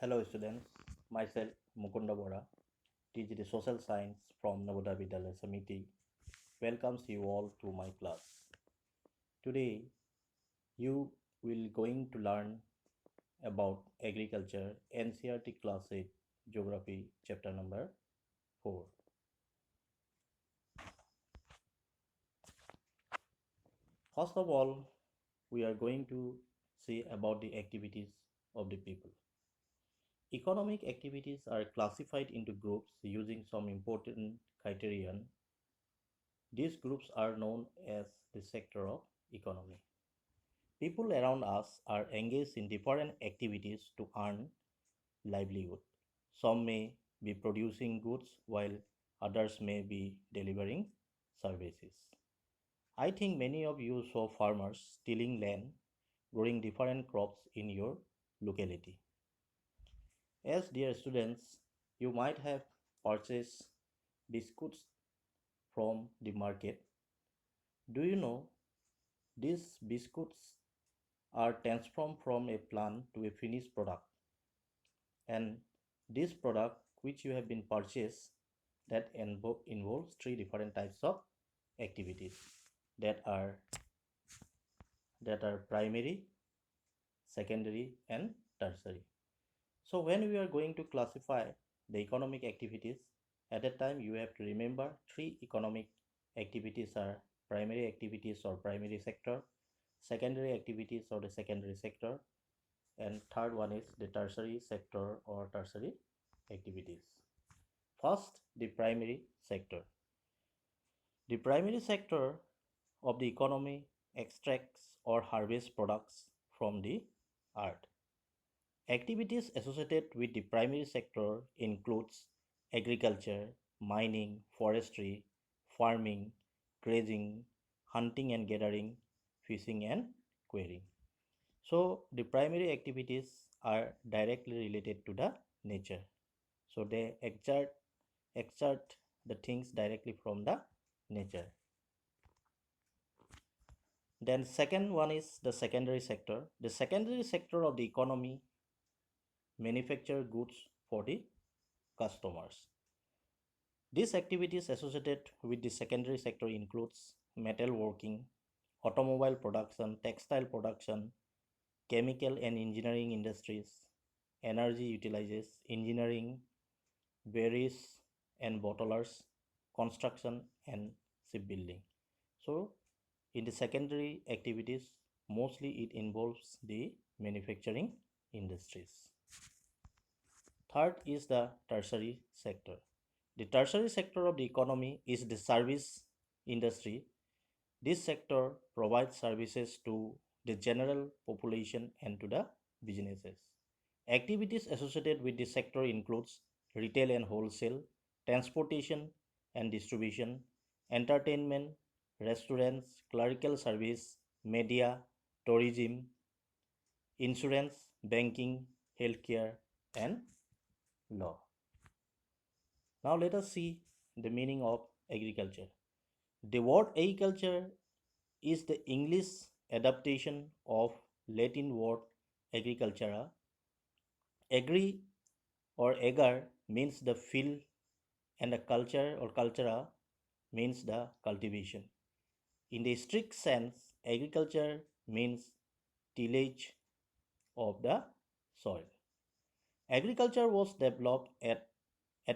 Hello students, myself Mukunda Borah, teach the social science from Navodaya Vidyalaya Samiti. Welcomes you all to my class. Today you will going to learn about agriculture NCRT class 8 geography chapter number 4. First of all, we are going to see about the activities of the people. Economic activities are classified into groups using some important criterion. These groups are known as the sector of economy. People around us are engaged in different activities to earn livelihood. Some may be producing goods while others may be delivering services. I think many of you saw farmers tilling land, growing different crops in your locality. As dear students, you might have purchased biscuits from the market. Do you know these biscuits are transformed from a plant to a finished product, and this product which you have been purchased that involves three different types of activities that are primary, secondary and tertiary. So when we are going to classify the economic activities, at that time you have to remember three economic activities are primary activities or primary sector, secondary activities or the secondary sector, and third one is the tertiary sector or tertiary activities. First, the primary sector. The primary sector of the economy extracts or harvests products from the earth. Activities associated with the primary sector includes agriculture, mining, forestry, farming, grazing, hunting and gathering, fishing and quarrying. So the primary activities are directly related to the nature. So they exert the things directly from the nature. Then second one is the secondary sector. The secondary sector of the economy manufacture goods for the customers. These activities associated with the secondary sector includes metal working, automobile production, textile production, chemical and engineering industries, energy utilizes, engineering, breweries and bottlers, construction and shipbuilding. So in the secondary activities, mostly it involves the manufacturing industries. Third is the tertiary sector. The tertiary sector of the economy is the service industry. This sector provides services to the general population and to the businesses. Activities associated with this sector includes retail and wholesale, transportation and distribution, entertainment, restaurants, clerical service, media, tourism, insurance, banking, healthcare, and law. Now let us see the meaning of agriculture. The word agriculture is the English adaptation of Latin word agricultura. Agri or agar means the field and the culture or cultura means the cultivation. In the strict sense, agriculture means tillage of the soil. Agriculture was developed at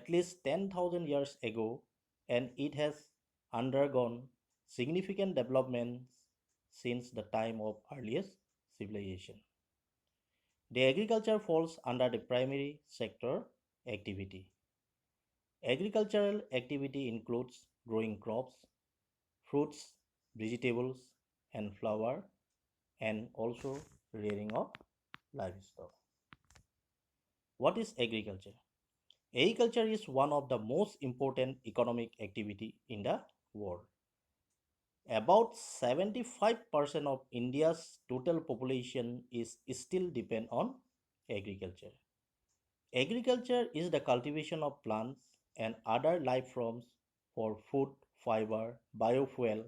least 10,000 years ago, and it has undergone significant developments since the time of earliest civilization. The agriculture falls under the primary sector activity. Agricultural activity includes growing crops, fruits, vegetables, and flower, and also rearing of livestock. What is agriculture? Agriculture is one of the most important economic activity in the world. About 75% of India's total population is still depend on agriculture. Agriculture is the cultivation of plants and other life forms for food, fiber, biofuel,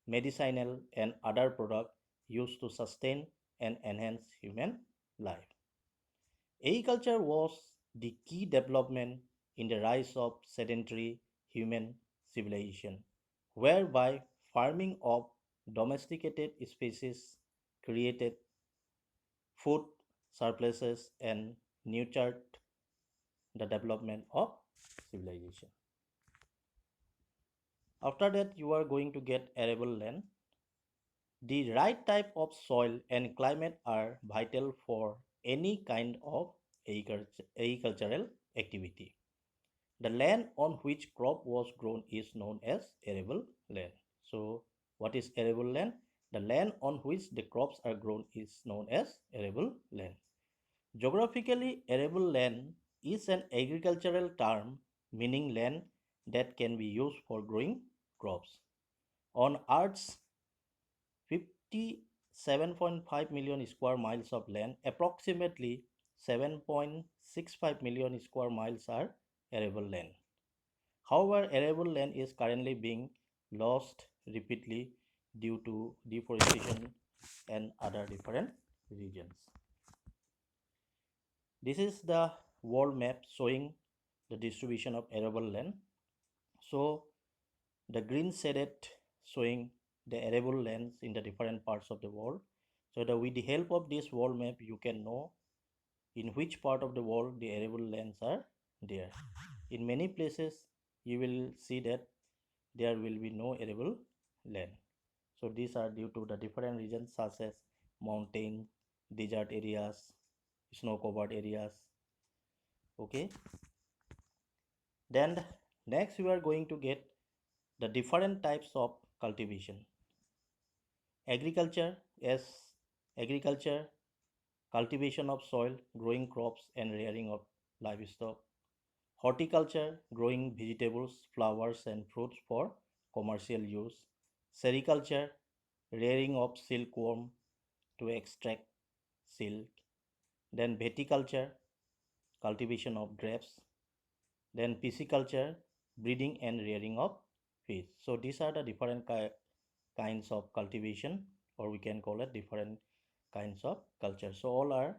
medicinal and other products used to sustain and enhance human life. Agriculture was the key development in the rise of sedentary human civilization, whereby farming of domesticated species created food surpluses and nurtured the development of civilization. After that, you are going to get arable land. The right type of soil and climate are vital for any kind of agricultural activity. The land on which crop was grown is known as arable land. So, what is arable land? The land on which the crops are grown is known as arable land. Geographically, arable land is an agricultural term meaning land that can be used for growing crops. On Earth's 57.5 million square miles of land, approximately 7.65 million square miles are arable land. However, arable land is currently being lost repeatedly due to deforestation and other different regions. This is the world map showing the distribution of arable land. So the green shaded showing the arable lands in the different parts of the world. So with the help of this world map, you can know in which part of the world the arable lands are there. In many places, you will see that there will be no arable land. So these are due to the different regions such as mountain, desert areas, snow covered areas. Okay. Then next we are going to get the different types of cultivation. Agriculture, yes, agriculture, cultivation of soil, growing crops and rearing of livestock. Horticulture, growing vegetables, flowers and fruits for commercial use. Sericulture, rearing of silkworm to extract silk. Then viticulture, cultivation of grapes. Then pisciculture, breeding and rearing of fish. So these are the different kinds of cultivation, or we can call it different kinds of culture. So all are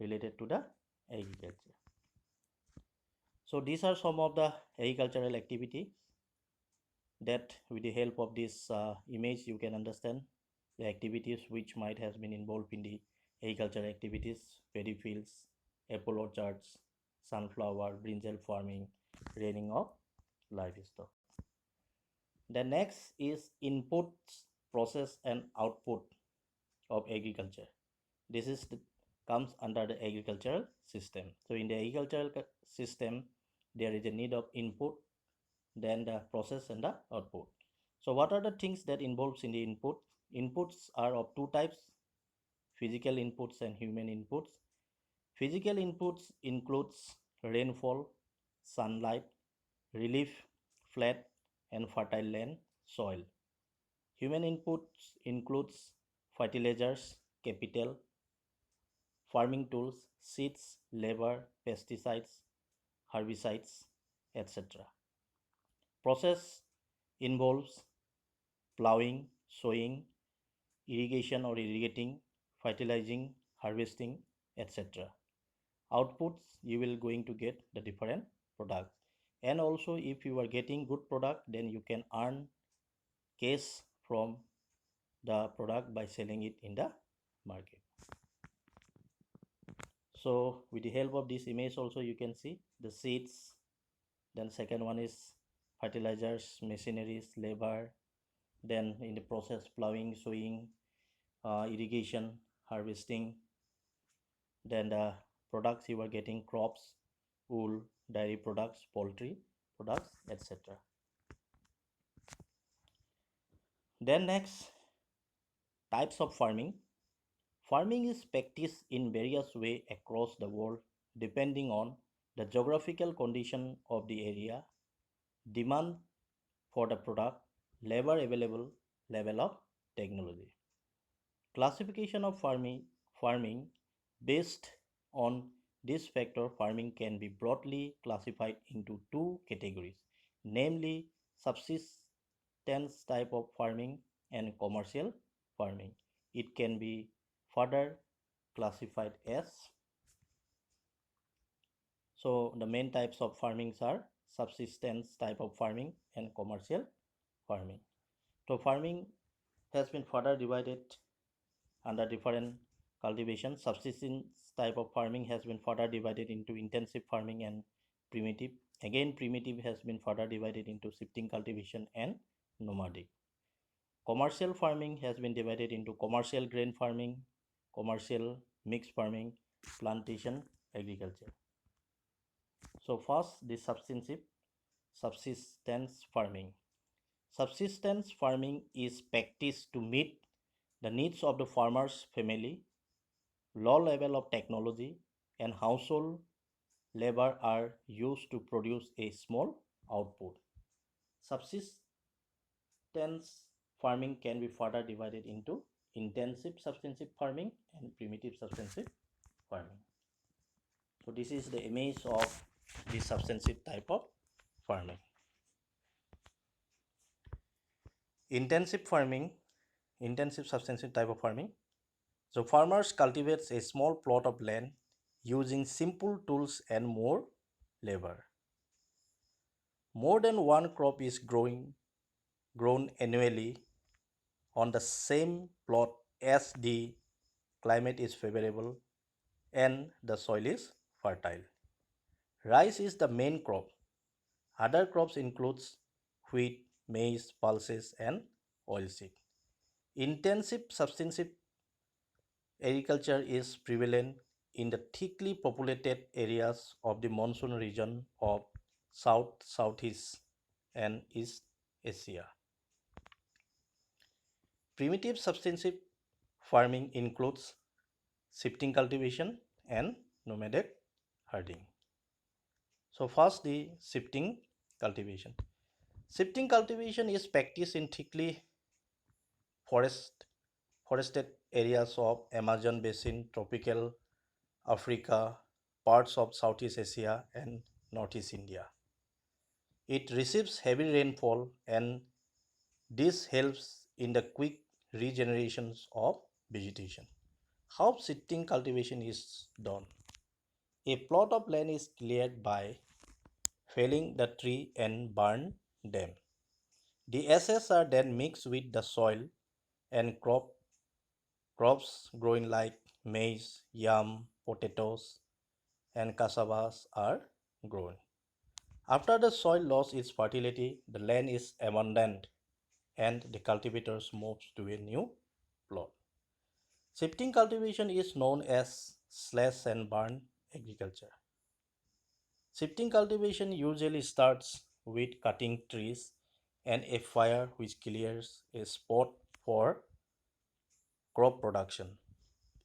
related to the agriculture. So these are some of the agricultural activities that with the help of this image you can understand the activities which might have been involved in the agricultural activities: paddy fields, apple orchards, sunflower, brinjal farming, rearing of livestock. The next is inputs, process and output of agriculture. This is comes under the agricultural system. So in the agricultural system, there is a need of input, then the process and the output. So what are the things that involves in the input? Inputs are of two types: physical inputs and human inputs. Physical inputs includes rainfall, sunlight, relief, flat and fertile land, soil. Human inputs includes fertilizers, capital, farming tools, seeds, labor, pesticides, herbicides, etc. Process involves plowing, sowing, irrigation or irrigating, fertilizing, harvesting, etc. Outputs, you will going to get the different products. And also if you are getting good product, then you can earn cash from the product by selling it in the market. So with the help of this image also you can see the seeds, then second one is fertilizers, machineries, labor, then in the process plowing, sowing, irrigation, harvesting, then the products you are getting: crops, wool, dairy products, poultry products, etc. Then next, types of farming. Farming is practiced in various ways across the world depending on the geographical condition of the area, demand for the product, labor available, level of technology. Classification of farming based on this factor, farming can be broadly classified into two categories, namely subsistence type of farming and commercial farming. It can be further classified as So the main types of farmings are subsistence type of farming and commercial farming. So farming has been further divided under different cultivation. Subsistence type of farming has been further divided into intensive farming and primitive. Again, primitive has been further divided into shifting cultivation and nomadic. Commercial farming has been divided into commercial grain farming, commercial mixed farming, plantation agriculture. So first, the subsistence farming. Subsistence farming is practiced to meet the needs of the farmer's family. Low level of technology and household labor are used to produce a small output. Subsistence farming can be further divided into intensive subsistence farming and primitive subsistence farming. So this is the image of the subsistence type of farming. Intensive farming, intensive subsistence type of farming. So farmers cultivates a small plot of land using simple tools and more labor. More than one crop is grown annually on the same plot as the climate is favorable and the soil is fertile. Rice is the main crop. Other crops includes wheat, maize, pulses and oilseed. Intensive subsistence agriculture is prevalent in the thickly populated areas of the monsoon region of South, Southeast and East Asia. Primitive subsistence farming includes shifting cultivation and nomadic herding. So first, the shifting cultivation. Shifting cultivation is practiced in thickly forested areas of Amazon basin, tropical Africa, parts of Southeast Asia and Northeast India. It receives heavy rainfall and this helps in the quick regeneration of vegetation. How shifting cultivation is done? A plot of land is cleared by felling the tree and burn them. The ashes are then mixed with the soil and crops growing like maize, yam, potatoes, and cassavas are grown. After the soil loses its fertility, the land is abandoned and the cultivators move to a new plot. Shifting cultivation is known as slash and burn agriculture. Shifting cultivation usually starts with cutting trees and a fire which clears a spot for crop production.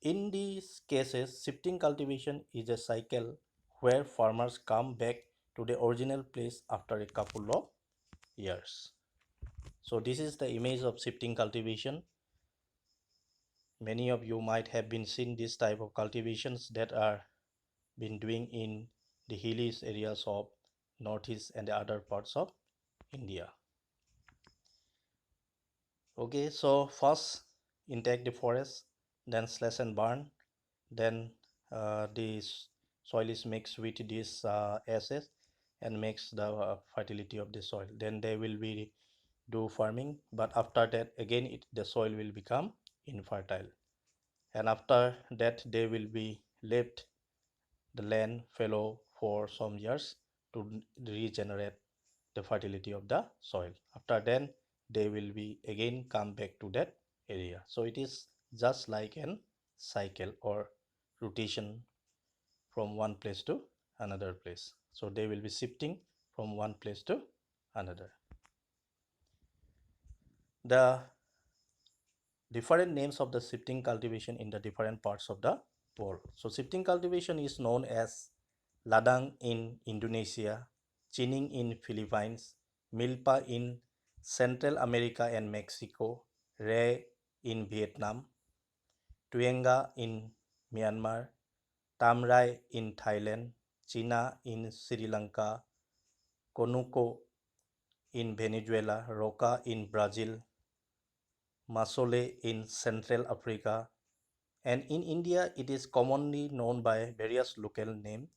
In these cases, shifting cultivation is a cycle where farmers come back to the original place after a couple of years. So this is the image of shifting cultivation. Many of you might have been seen this type of cultivations that are been doing in the hilly areas of northeast and the other parts of India. Okay, so first intake the forest, then slash and burn, then the soil is mixed with this ashes and makes the fertility of the soil. Then they will be do farming, but after that again the soil will become infertile, and after that they will be left the land fallow for some years to regenerate the fertility of the soil. After then they will be again come back to that area. So it is just like an cycle or rotation from one place to another place. So they will be shifting from one place to another. The different names of the shifting cultivation in the different parts of the world. So shifting cultivation is known as ladang in Indonesia, chining in Philippines, milpa in Central America and Mexico, re in Vietnam, tuenga in Myanmar, tamrai in Thailand, china in Sri Lanka, conuco in Venezuela, roca in Brazil, masole in Central Africa, and in India it is commonly known by various local names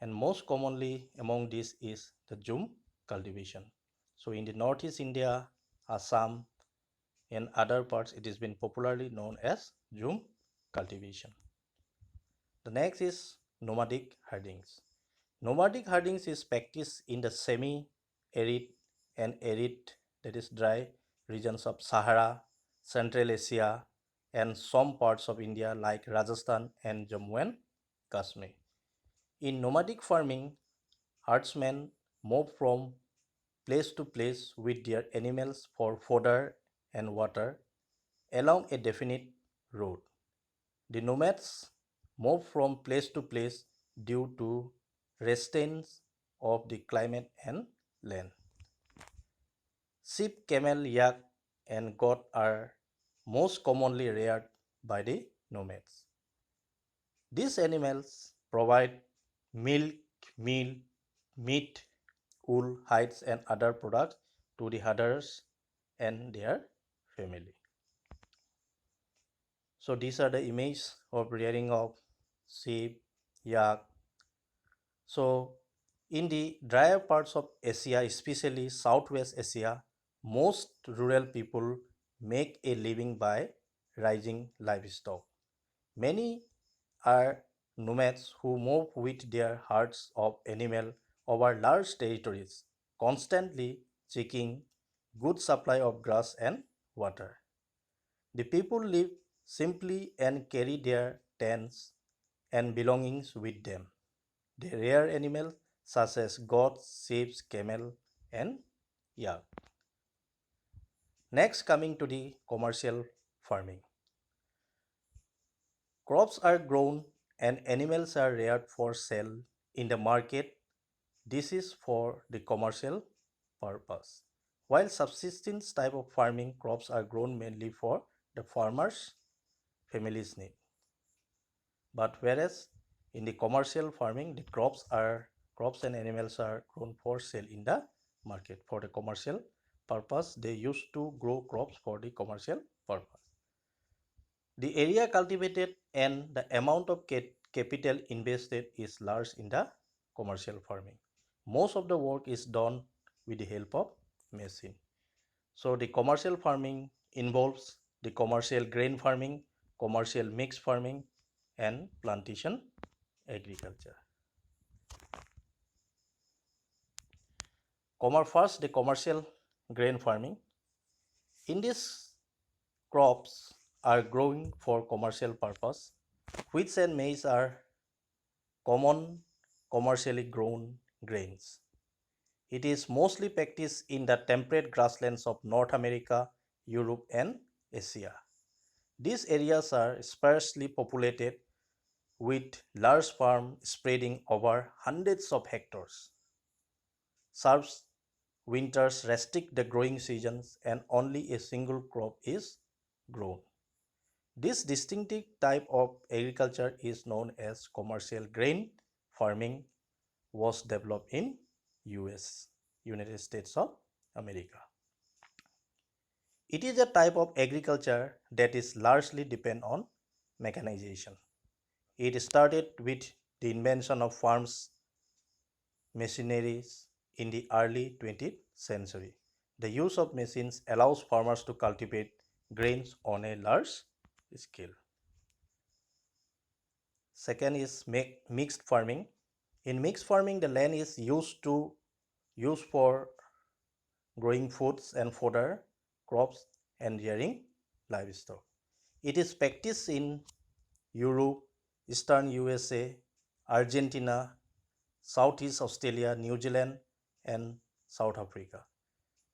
and most commonly among these is the Jute cultivation. So in the northeast India, Assam, and other parts, it has been popularly known as Jute cultivation. The next is nomadic herdings. Nomadic herdings is practiced in the semi-arid and arid, that is dry, regions of Sahara, Central Asia, and some parts of India like Rajasthan and Jammu and Kashmir. In nomadic farming, herdsmen move from place to place with their animals for fodder and water along a definite route. The nomads move from place to place due to restraints of the climate and land. Sheep, camel, yak, and goat are most commonly reared by the nomads. These animals provide milk, meal, meat, wool, hides, and other products to the herders and their family. So these are the images of rearing of sheep, yak. So in the drier parts of Asia, especially Southwest Asia, most rural people make a living by raising livestock. Many are nomads who move with their herds of animal over large territories, constantly seeking good supply of grass and water. The people live simply and carry their tents and belongings with them. They rear animals such as goats, sheep, camel, and yak. Next, coming to the commercial farming. Crops are grown and animals are reared for sale in the market. This is for the commercial purpose. While subsistence type of farming, crops are grown mainly for the farmers' family's need. But whereas in the commercial farming, the crops and animals are grown for sale in the market for the commercial purpose. They used to grow crops for the commercial purpose. The area cultivated and the amount of capital invested is large in the commercial farming. Most of the work is done with the help of machine. So the commercial farming involves the commercial grain farming, commercial mixed farming, and plantation agriculture. First, the commercial grain farming. In this, crops are growing for commercial purpose. Wheat and maize are common commercially grown grains. It is mostly practiced in the temperate grasslands of North America, Europe, and Asia. These areas are sparsely populated with large farms spreading over hundreds of hectares. Serves winters restrict the growing seasons and only a single crop is grown. This distinctive type of agriculture is known as commercial grain farming, was developed in United States of America. It is a type of agriculture that is largely dependent on mechanization. It started with the invention of farms machineries in the early 20th century. The use of machines allows farmers to cultivate grains on a large scale. Second is mixed farming. In mixed farming, the land is used for growing foods and fodder, crops, and rearing livestock. It is practiced in Europe, Eastern USA, Argentina, Southeast Australia, New Zealand, and South Africa.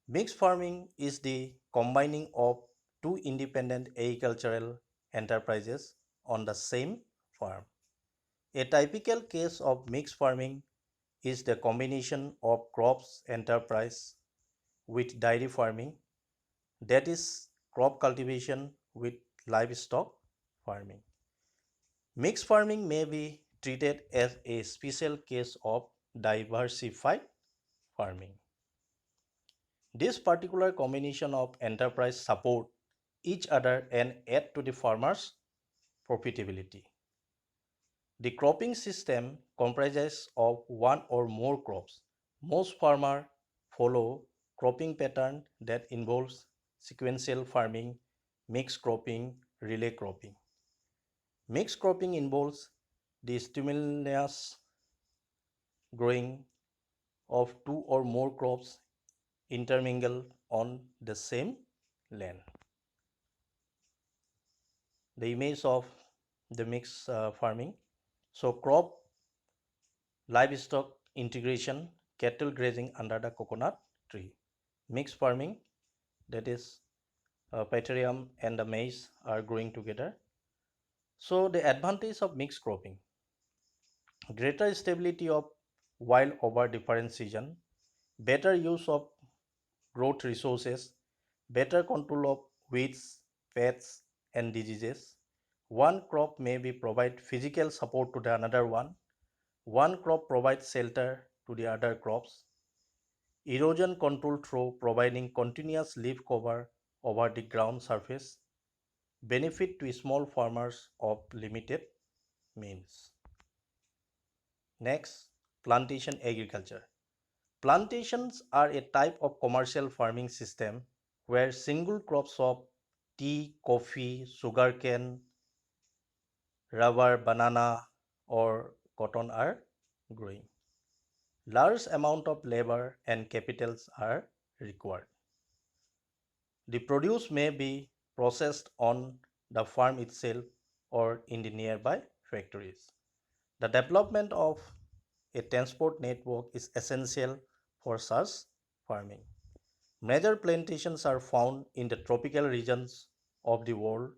Mixed farming is the combining of two independent agricultural enterprises on the same farm. A typical case of mixed farming is the combination of crops enterprise with dairy farming, that is crop cultivation with livestock farming. Mixed farming may be treated as a special case of diversified farming. This particular combination of enterprise support each other and add to the farmer's profitability. The cropping system comprises of one or more crops. Most farmers follow cropping pattern that involves sequential farming, mixed cropping, relay cropping. Mixed cropping involves the simultaneous growing of two or more crops intermingled on the same land. The image of the mixed farming. So crop livestock integration, cattle grazing under the coconut tree. Mixed farming, that is petroleum and the maize are growing together. So the advantage of mixed cropping: greater stability of wild over different season, better use of growth resources, better control of weeds, pests and diseases. One crop may be provide physical support to the another one. One crop provides shelter to the other crops. Erosion control through providing continuous leaf cover over the ground surface. Benefit to small farmers of limited means. Next, plantation agriculture. Plantations are a type of commercial farming system where single crops of tea, coffee, sugarcane, rubber, banana, or cotton are growing. Large amount of labor and capitals are required. The produce may be processed on the farm itself or in the nearby factories. The development of a transport network is essential for such farming. Major plantations are found in the tropical regions of the world: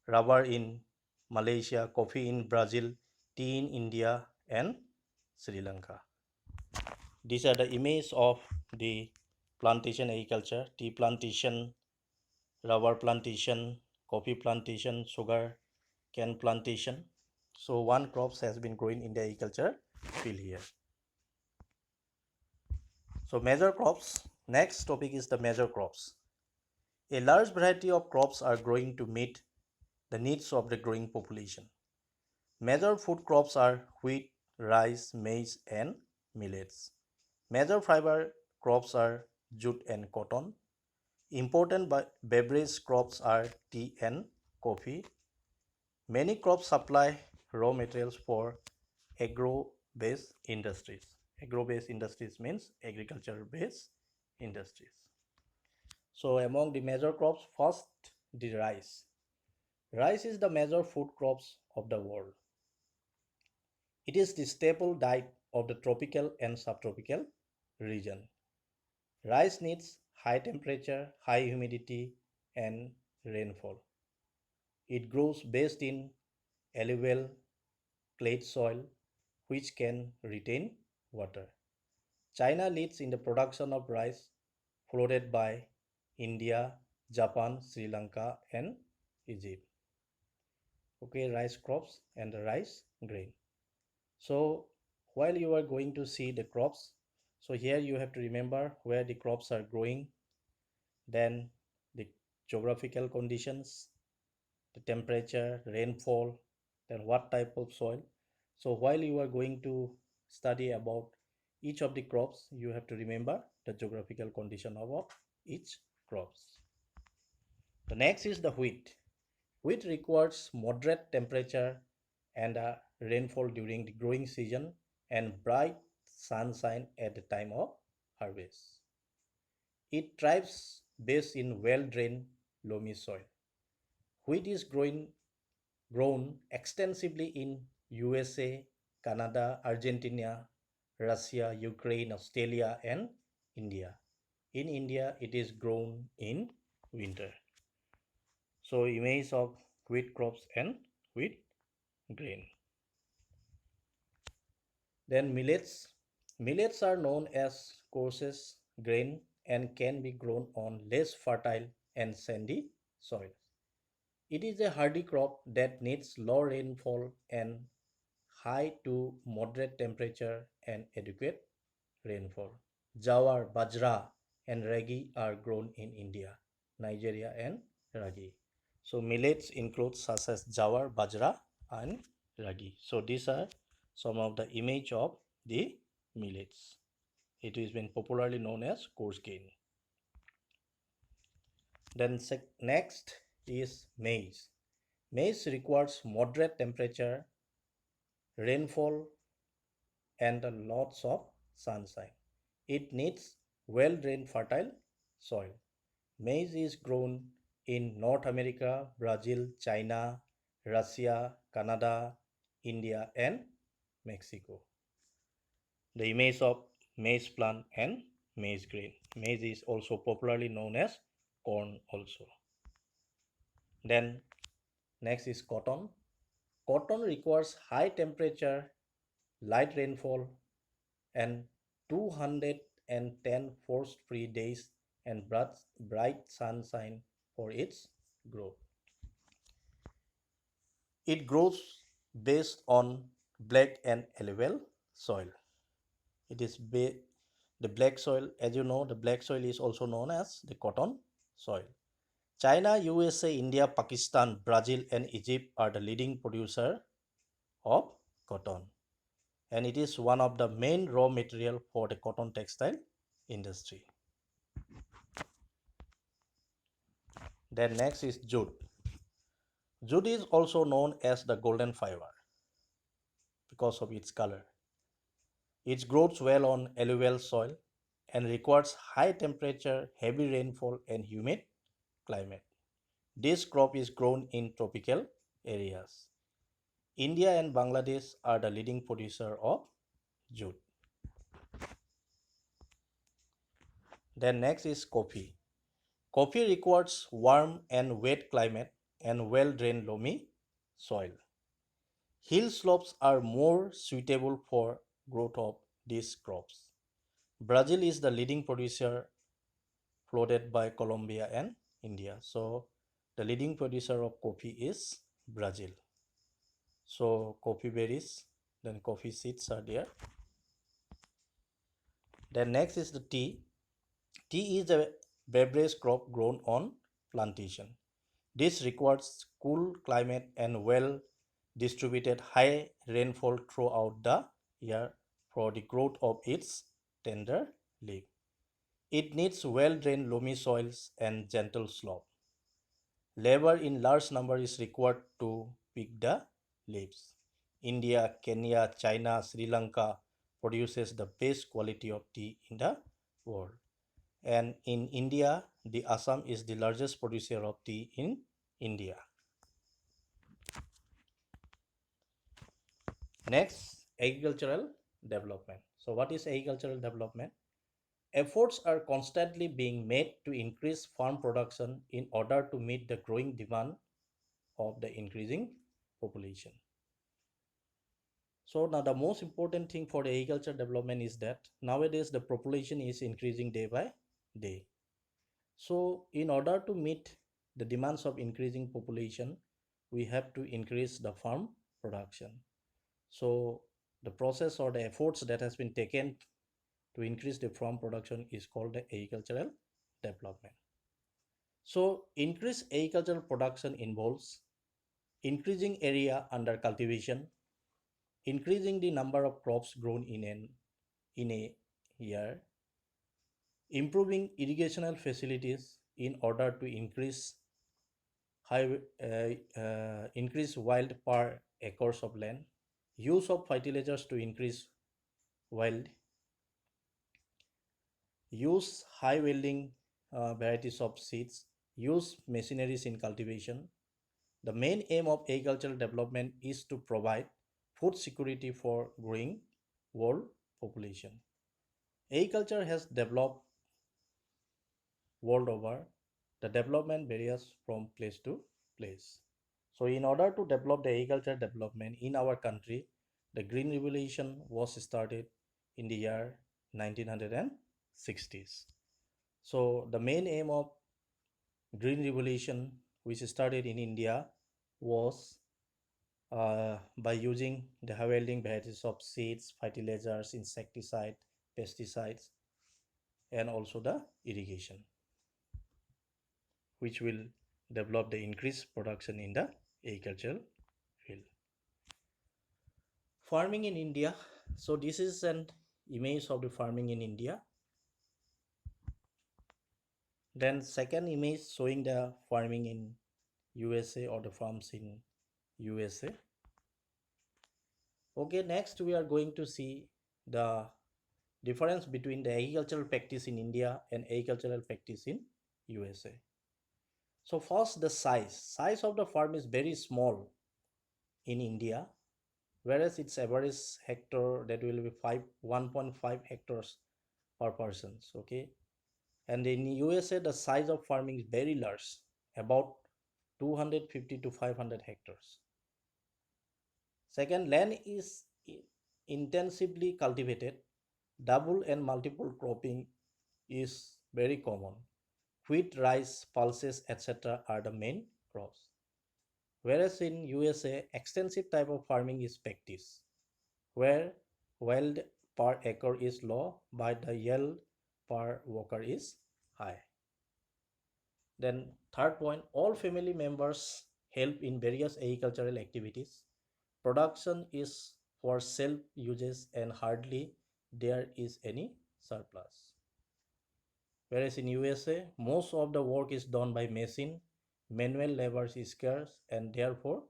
rubber in Malaysia, coffee in Brazil, tea in India and Sri Lanka. These are the images of the plantation agriculture: tea plantation, rubber plantation, coffee plantation, sugar cane plantation. So one crops has been growing in the agriculture field here. So major crops. Next topic is the major crops. A large variety of crops are growing to meet the needs of the growing population. Major food crops are wheat, rice, maize and millets. Major fiber crops are jute and cotton. Important beverage crops are tea and coffee. Many crops supply raw materials for agro-based industries. Agro-based industries means agriculture-based industries. So among the major crops, first the rice. Rice is the major food crops of the world. It is the staple diet of the tropical and subtropical region. Rice needs high temperature, high humidity and rainfall. It grows best in alluvial clay soil which can retain water. China leads in the production of rice, followed by India, Japan, Sri Lanka and Egypt. Okay, rice crops and the rice grain. So while you are going to see the crops, so here you have to remember where the crops are growing, then the geographical conditions, the temperature, rainfall, then what type of soil. So while you are going to study about each of the crops, you have to remember the geographical condition of each crops. The next is the wheat. Wheat requires moderate temperature and rainfall during the growing season and bright sunshine at the time of harvest. It thrives best in well-drained loamy soil. Wheat is grown extensively in USA, Canada, Argentina, Russia, Ukraine, Australia and India. In India, it is grown in winter. So image of wheat crops and wheat grain. Then millets. Millets are known as coarse grain and can be grown on less fertile and sandy soils. It is a hardy crop that needs low rainfall and high to moderate temperature and adequate rainfall. Jawar, bajra and ragi are grown in India, Nigeria and ragi. So millets include such as jawar, bajra and ragi. So these are some of the image of the millets. It has been popularly known as coarse grain. Then next is maize. Maize requires moderate temperature, rainfall, and lots of sunshine. It needs well-drained fertile soil. Maize is grown in North America, Brazil, China, Russia, Canada, India, and Mexico. The image of maize plant and maize grain. Maize is also popularly known as corn also. Then next is cotton. Cotton requires high temperature, light rainfall, and 210 frost-free days and bright sunshine for its growth. It grows based on black and alluvial soil. It is the black soil, as you know, the black soil is also known as the cotton soil. China, USA, India, Pakistan, Brazil, and Egypt are the leading producer of cotton, and it is one of the main raw material for the cotton textile industry. Then next is jute. Jute is also known as the golden fiber because of its color. It grows well on alluvial soil and requires high temperature, heavy rainfall, and humid climate. This crop is grown in tropical areas. India and Bangladesh are the leading producer of jute. Then next is coffee. Coffee requires warm and wet climate and well-drained loamy soil. Hill slopes are more suitable for growth of these crops. Brazil is the leading producer, followed by Colombia and India. So the leading producer of coffee is Brazil. So coffee berries, then coffee seeds are there. Then next is the tea. Tea is a beverage crop grown on plantation. This requires cool climate and well distributed high rainfall throughout the year for the growth of its tender leaf. It needs well-drained loamy soils and gentle slope. Labor in large number is required to pick the leaves. India, Kenya, China, Sri Lanka produces the best quality of tea in the world. And in India, the Assam is the largest producer of tea in India. Next, agricultural development. So what is agricultural development? Efforts are constantly being made to increase farm production in order to meet the growing demand of the increasing population. So now the most important thing for the agricultural development is that nowadays the population is increasing day by day. So in order to meet the demands of increasing population, we have to increase the farm production. So the process or the efforts that has been taken to increase the farm production is called the agricultural development. So increased agricultural production involves increasing area under cultivation, increasing the number of crops grown in a year, improving irrigational facilities in order to increase increase yield per acres of land, use of fertilizers to increase yield, use high yielding varieties of seeds, use machineries in cultivation. The main aim of agricultural development is to provide food security for growing world population. Agriculture has developed world over. The development varies from place to place. So in order to develop the agriculture development in our country, the Green Revolution was started in the year 1960s. So the main aim of Green Revolution, which started in India, was by using the high yielding varieties of seeds, fertilizers, insecticide, pesticides, and also the irrigation, which will develop the increased production in the agricultural field. Farming in India. So this is an image of the farming in India. Then second image showing the farming in USA or the farms in USA. Okay, next we are going to see the difference between the agricultural practice in India and agricultural practice in USA. So first, the size of the farm is very small in India, whereas its average hectare that will be 1.5 hectares per person. Okay, and in USA the size of farming is very large, about 250 to 500 hectares. Second, land is intensively cultivated. Double and multiple cropping is very common. Wheat, rice, pulses, etc. are the main crops. Whereas in USA, extensive type of farming is practiced, where yield per acre is low, but the yield per worker is high. Then third point, all family members help in various agricultural activities. Production is for self uses and hardly there is any surplus. Whereas in USA, most of the work is done by machine, manual labor is scarce and therefore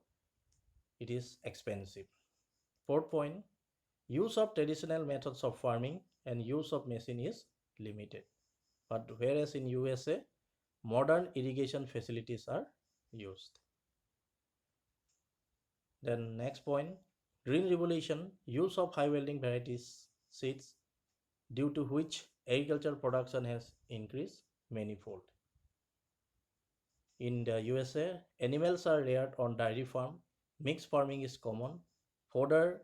it is expensive. Fourth point, use of traditional methods of farming and use of machine is limited. But whereas in USA, modern irrigation facilities are used. Then next point, Green Revolution, use of high yielding varieties seeds due to which agricultural production has increased manifold. In the USA, animals are reared on dairy farm, mixed farming is common, fodder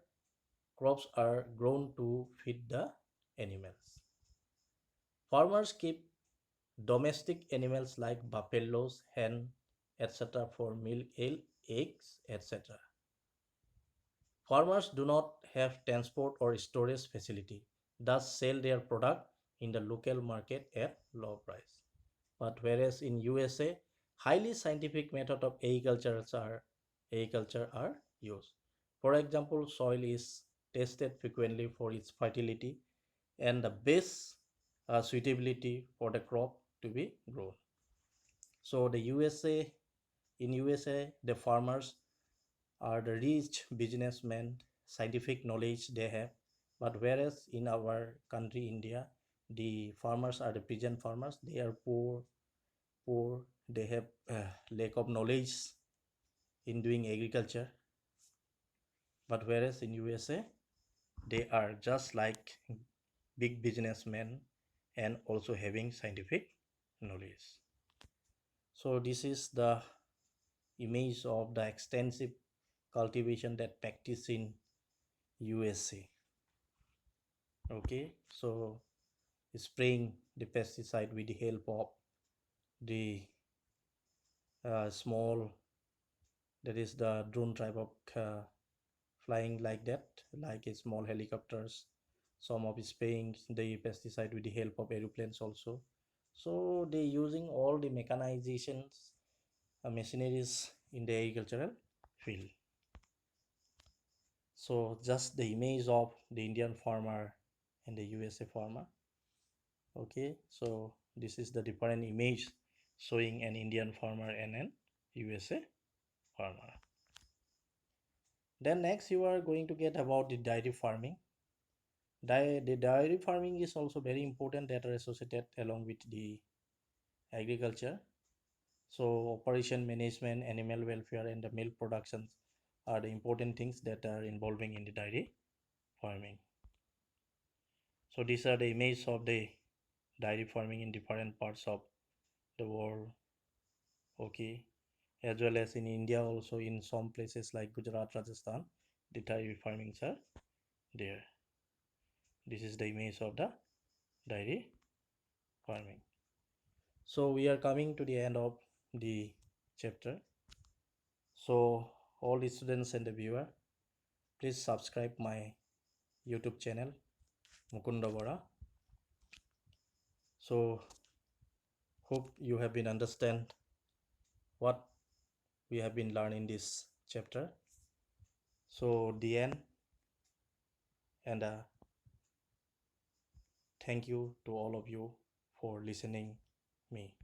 crops are grown to feed the animals. Farmers keep domestic animals like buffaloes, hen, etc. for milk, eggs, etc. Farmers do not have transport or storage facility, thus sell their product in the local market at low price. But whereas in USA, highly scientific method of agriculture are used. For example, soil is tested frequently for its fertility and the best suitability for the crop to be grown. So in USA, the farmers are the rich businessmen, scientific knowledge they have. But whereas in our country, India, the farmers are the peasant farmers. They are poor. They have lack of knowledge in doing agriculture. But whereas in USA, they are just like big businessmen and also having scientific knowledge. So this is the image of the extensive cultivation that practice in USA. Okay, so spraying the pesticide with the help of the small, that is the drone type of flying like that, like a small helicopters. Some of spraying the pesticide with the help of aeroplanes also. So they using all the mechanizations, machineries in the agricultural field. So just the image of the Indian farmer and the USA farmer. Okay, so this is the different image showing an Indian farmer and an USA farmer. Then next you are going to get about the dairy farming. The dairy farming is also very important, that are associated along with the agriculture. So operation management, animal welfare and the milk productions are the important things that are involving in the dairy farming. So these are the images of the dairy farming in different parts of the world. Okay, as well as in India also, in some places like Gujarat, Rajasthan, the dairy farmings are there. This is the image of the dairy farming. So we are coming to the end of the chapter. So all the students and the viewer, please subscribe my YouTube channel Mukunda Borah. So hope you have been understand what we have been learning this chapter. So the end, And thank you to all of you for listening me.